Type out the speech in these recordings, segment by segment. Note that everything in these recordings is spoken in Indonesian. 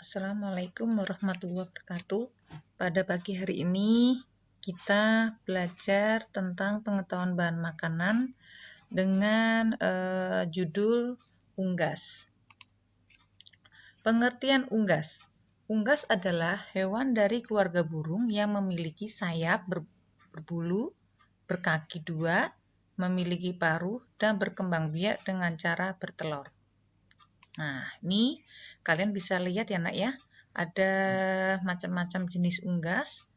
Assalamualaikum warahmatullahi wabarakatuh. Pada pagi hari ini kita belajar tentang pengetahuan bahan makanan dengan judul unggas. Pengertian unggas. Unggas adalah hewan dari keluarga burung yang memiliki sayap berbulu, berkaki dua, memiliki paruh, dan berkembang biak dengan cara bertelur. Nah, ini kalian bisa lihat ya nak ya, ada macam-macam jenis unggas.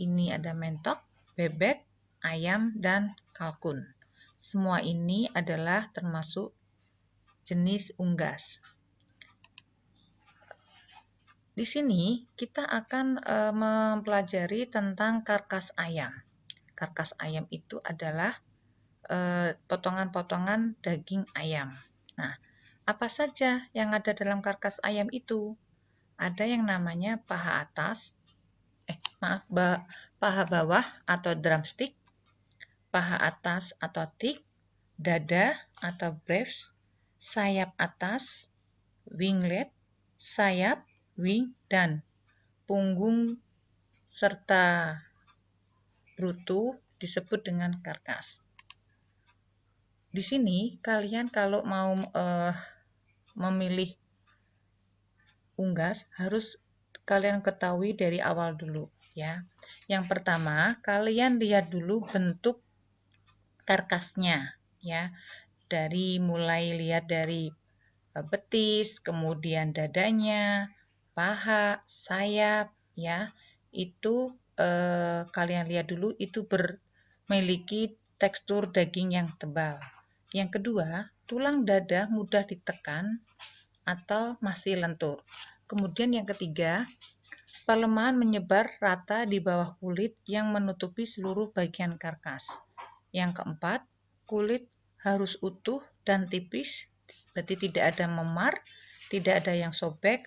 Ini ada mentok, bebek, ayam, dan kalkun. Semua ini adalah termasuk jenis unggas. Di sini kita akan mempelajari tentang karkas ayam. Karkas ayam itu adalah potongan-potongan daging ayam. Nah, apa saja yang ada dalam karkas ayam itu? Ada yang namanya paha atas, paha bawah atau drumstick, paha atas atau thick, dada atau breast, sayap atas, winglet, sayap, wing, dan punggung serta brutu disebut dengan karkas. Di sini kalian kalau mau memilih unggas harus kalian ketahui dari awal dulu ya. Yang pertama, kalian lihat dulu bentuk karkasnya ya. Mulai lihat dari betis, kemudian dadanya, paha, sayap ya. Itu kalian lihat dulu itu memiliki tekstur daging yang tebal. Yang kedua, tulang dada mudah ditekan atau masih lentur. Kemudian yang ketiga, pelemahan menyebar rata di bawah kulit yang menutupi seluruh bagian karkas. Yang keempat, kulit harus utuh dan tipis, berarti tidak ada memar, tidak ada yang sobek,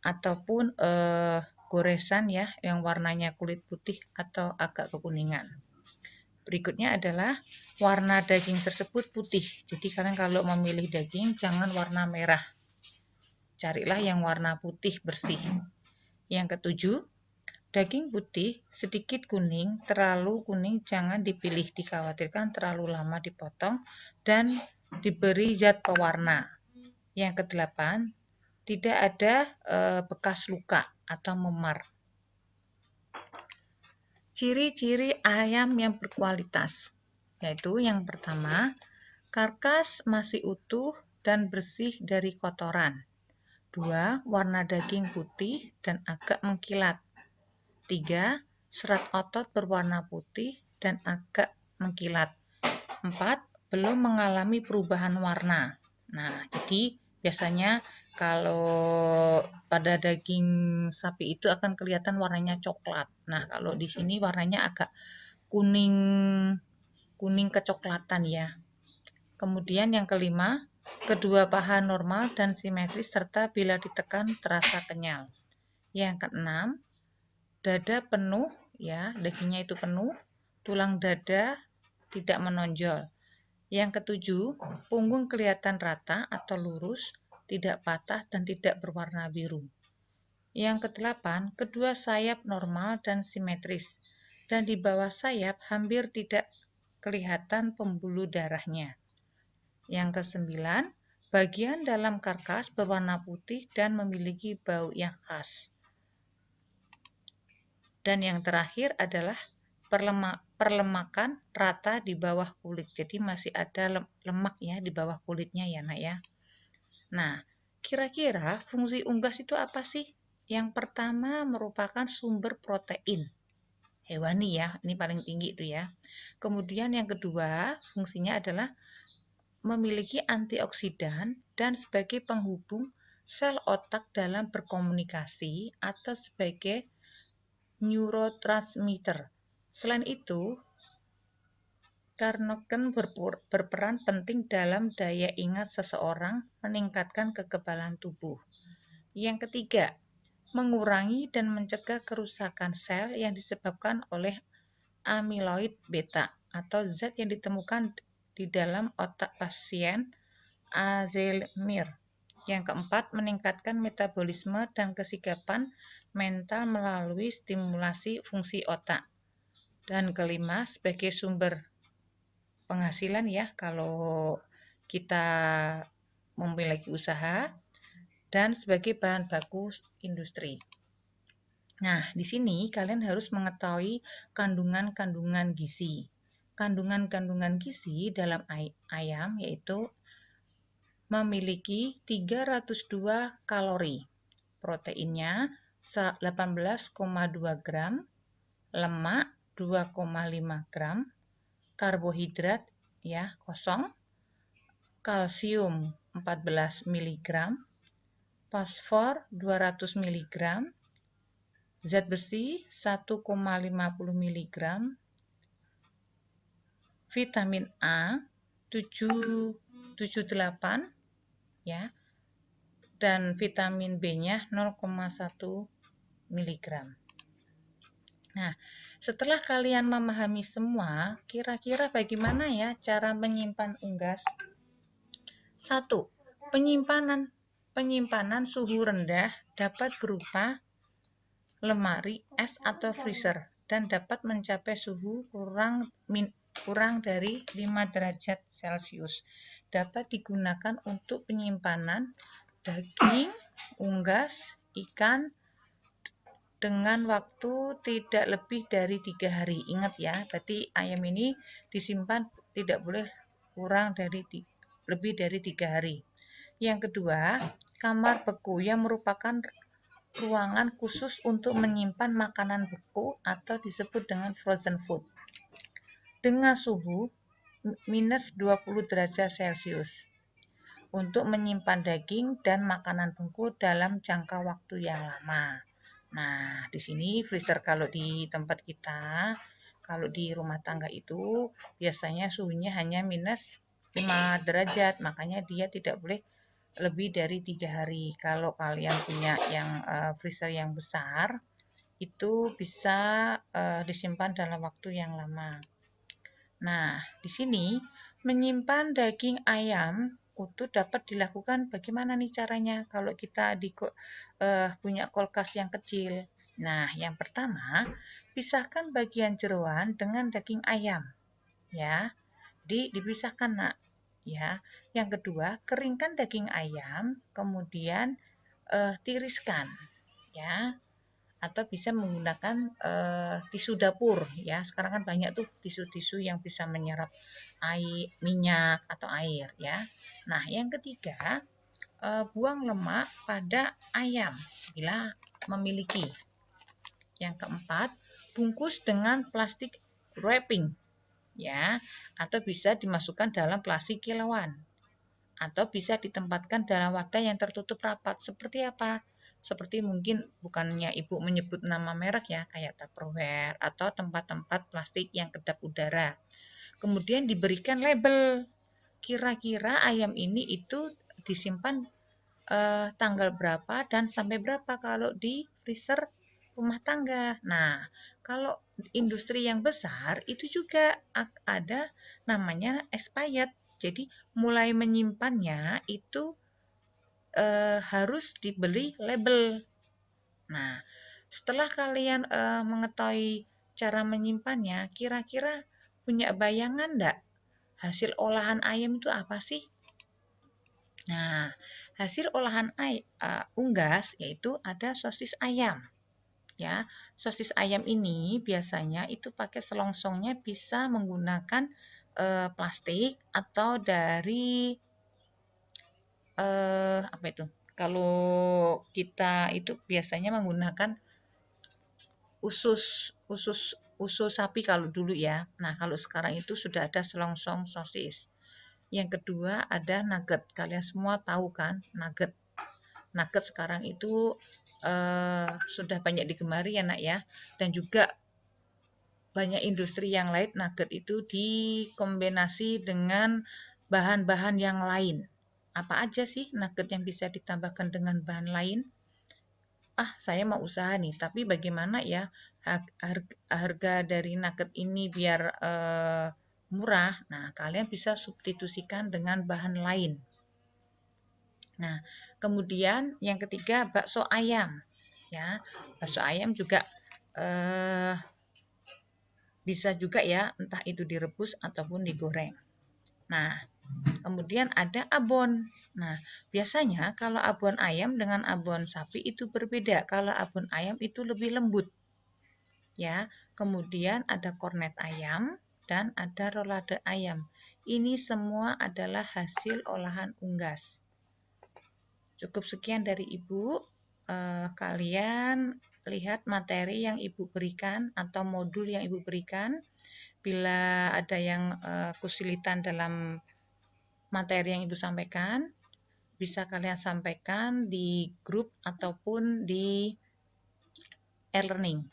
ataupun goresan ya, yang warnanya kulit putih atau agak kekuningan. Berikutnya adalah warna daging tersebut putih. Jadi kalian kalau memilih daging jangan warna merah. Carilah yang warna putih bersih. Yang ketujuh, daging putih sedikit kuning, terlalu kuning jangan dipilih, dikhawatirkan terlalu lama dipotong dan diberi zat pewarna. Yang kedelapan, tidak ada bekas luka atau memar. Ciri-ciri ayam yang berkualitas, yaitu yang pertama, karkas masih utuh dan bersih dari kotoran. 2. Warna daging putih dan agak mengkilat. 3. Serat otot berwarna putih dan agak mengkilat. 4. Belum mengalami perubahan warna. Nah, jadi biasanya kalau pada daging sapi itu akan kelihatan warnanya coklat. Nah, kalau di sini warnanya agak kuning kecoklatan ya. Kemudian yang kelima, kedua paha normal dan simetris serta bila ditekan terasa kenyal. Yang keenam, dada penuh ya, dagingnya itu penuh, tulang dada tidak menonjol. Yang ketujuh, punggung kelihatan rata atau lurus, tidak patah dan tidak berwarna biru. Yang kedelapan, kedua sayap normal dan simetris, dan di bawah sayap hampir tidak kelihatan pembuluh darahnya. Yang kesembilan, bagian dalam karkas berwarna putih dan memiliki bau yang khas. Dan yang terakhir adalah perlemakan rata di bawah kulit. Jadi masih ada lemak ya di bawah kulitnya ya nak ya. Nah, kira-kira fungsi unggas itu apa sih? Yang pertama merupakan sumber protein hewani ya, ini paling tinggi itu ya. Kemudian yang kedua fungsinya adalah memiliki antioksidan dan sebagai penghubung sel otak dalam berkomunikasi atau sebagai neurotransmitter. Selain itu, karnogen berperan penting dalam daya ingat seseorang, meningkatkan kekebalan tubuh. Yang ketiga, mengurangi dan mencegah kerusakan sel yang disebabkan oleh amyloid beta atau zat yang ditemukan di dalam otak pasien Alzheimer. Yang keempat, meningkatkan metabolisme dan kesigapan mental melalui stimulasi fungsi otak. Dan kelima, sebagai sumber penghasilan ya kalau kita memiliki usaha, dan sebagai bahan baku industri. Nah, di sini kalian harus mengetahui kandungan-kandungan gizi. Kandungan-kandungan gizi dalam ayam yaitu memiliki 302 kalori. Proteinnya 18,2 gram, lemak 2,5 gram, karbohidrat ya kosong, kalsium 14 mg, fosfor 200 mg, zat besi 1,50 mg, vitamin A 78 ya, dan vitamin B-nya 0,1 mg. Nah, setelah kalian memahami semua, kira-kira bagaimana ya cara menyimpan unggas? 1. Penyimpanan suhu rendah dapat berupa lemari, es atau freezer dan dapat mencapai suhu kurang dari 5 derajat Celcius. Dapat digunakan untuk penyimpanan daging, unggas, ikan dengan waktu tidak lebih dari 3 hari. Ingat ya, berarti ayam ini disimpan tidak boleh kurang dari lebih dari 3 hari. Yang kedua, kamar beku yang merupakan ruangan khusus untuk menyimpan makanan beku atau disebut dengan frozen food dengan suhu minus 20 derajat Celcius untuk menyimpan daging dan makanan beku dalam jangka waktu yang lama. Nah, di sini freezer kalau di tempat kita, kalau di rumah tangga itu biasanya suhunya hanya minus 5 derajat, makanya dia tidak boleh lebih dari 3 hari. Kalau kalian punya yang freezer yang besar, itu bisa disimpan dalam waktu yang lama. Nah, di sini menyimpan daging ayam utuh dapat dilakukan bagaimana nih caranya kalau kita punya kulkas yang kecil. Nah, yang pertama, pisahkan bagian jeroan dengan daging ayam. Ya, dipisahkan nak. Ya, yang kedua, keringkan daging ayam, kemudian tiriskan, ya, atau bisa menggunakan tisu dapur, ya. Sekarang kan banyak tuh tisu-tisu yang bisa menyerap air, minyak atau air, ya. Nah, yang ketiga, buang lemak pada ayam bila memiliki. Yang keempat, bungkus dengan plastik wrapping, ya, atau bisa dimasukkan dalam plastik kilauan, atau bisa ditempatkan dalam wadah yang tertutup rapat. Seperti apa? Seperti mungkin bukannya ibu menyebut nama merek ya, kayak Tupperware atau tempat-tempat plastik yang kedap udara. Kemudian diberikan label, kira-kira ayam ini itu disimpan tanggal berapa dan sampai berapa kalau di freezer rumah tangga. Nah, kalau industri yang besar itu juga ada namanya expired. Jadi mulai menyimpannya itu harus dibeli label. Nah, setelah kalian mengetahui cara menyimpannya, kira-kira punya bayangan enggak hasil olahan ayam itu apa sih? Nah, hasil olahan unggas yaitu ada sosis ayam. Ya, sosis ayam ini biasanya itu pakai selongsongnya bisa menggunakan plastik atau dari apa itu? Kalau kita itu biasanya menggunakan usus sapi kalau dulu ya. Nah, kalau sekarang itu sudah ada selongsong sosis. Yang kedua ada nugget. Kalian semua tahu kan nugget. Nugget sekarang itu sudah banyak digemari ya nak ya. Dan juga banyak industri yang lain nugget itu dikombinasi dengan bahan-bahan yang lain. Apa aja sih nugget yang bisa ditambahkan dengan bahan lain? Saya mau usaha nih, tapi bagaimana ya harga dari nugget ini biar murah? Nah, kalian bisa substitusikan dengan bahan lain. Nah, kemudian yang ketiga bakso ayam. Ya, bakso ayam juga bisa juga ya, entah itu direbus ataupun digoreng. Nah, kemudian ada abon. Nah, biasanya kalau abon ayam dengan abon sapi itu berbeda. Kalau abon ayam itu lebih lembut. Ya, kemudian ada kornet ayam dan ada rolade ayam. Ini semua adalah hasil olahan unggas. Cukup sekian dari Ibu. Kalian lihat materi yang Ibu berikan atau modul yang Ibu berikan. Bila ada yang kesulitan dalam materi yang Ibu sampaikan, bisa kalian sampaikan di grup ataupun di e-learning.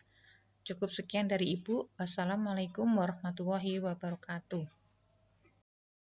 Cukup sekian dari Ibu. Wassalamualaikum warahmatullahi wabarakatuh.